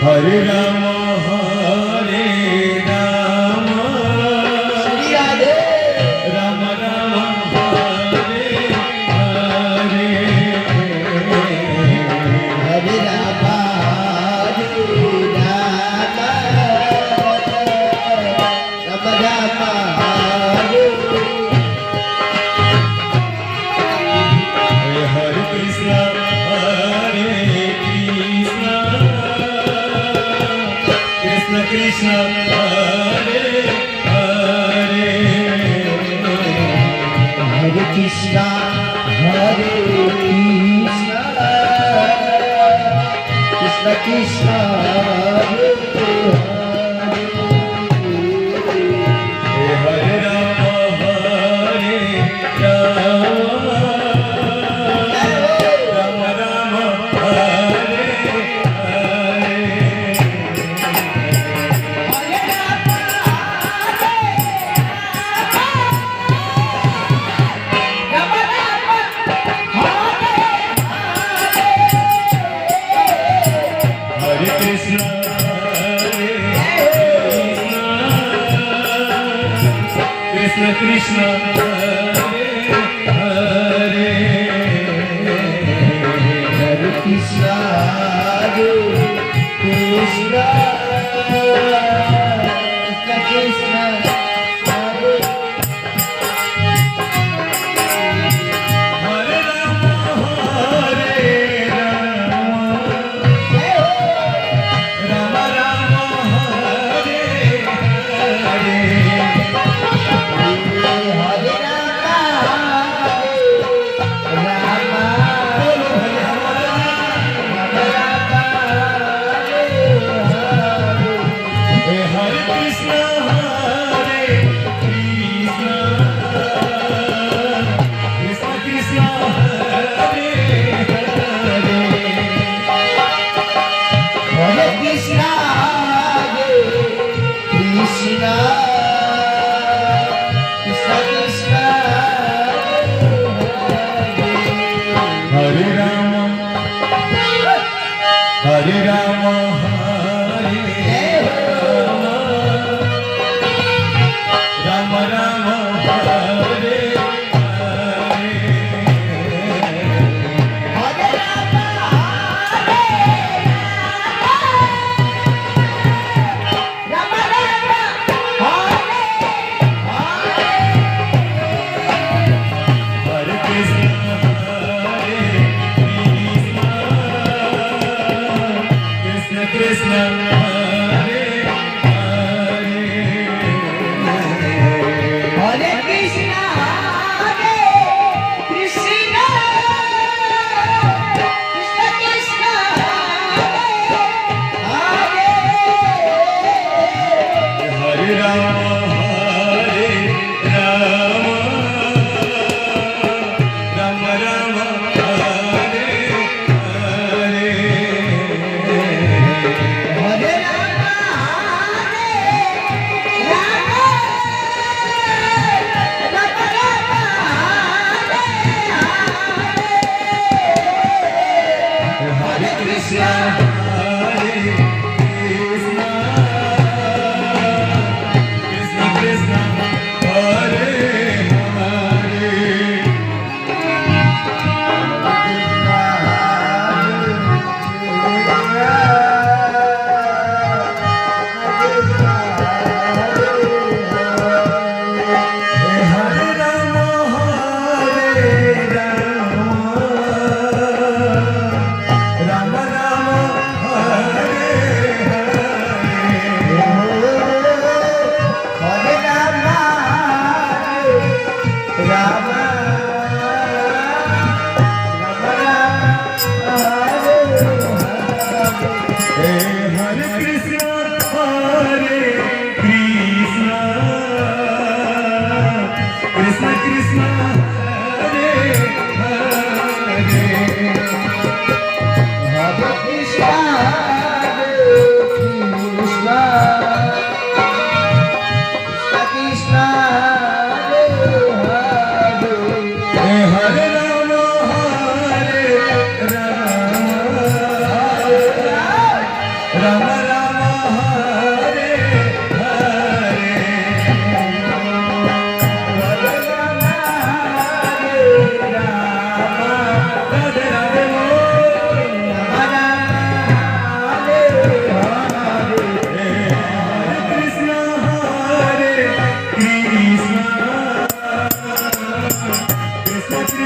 Hare Ram Hare Ram Shri Radhe Ram Ram Hare Hare Hare Ram Ram Ram Hare Krishna Krishna Krishna Hare Hare Hare Krishna Krishna Krishna Hare Hare Ram Hare Ram Ram Ram Hare Hare Hare Krishna Krishna Krishna Hare Hare Hare Krishna Krishna Krishna Hare Hare Ram Hare Ram Ram Ram Hare Hare Hare Hare Krishna Krishna Krishna Hare Hare Hare Krishna Krishna Krishna Krishna Hare Ram Hare Ram Hare Ram Ram Hare Hare Hare Krishna Krishna Krishna Hare Hare Hare Krishna Krishna Krishna Krishna Hare Ram Ram Ram Hare Hare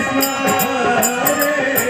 Krishna, Hare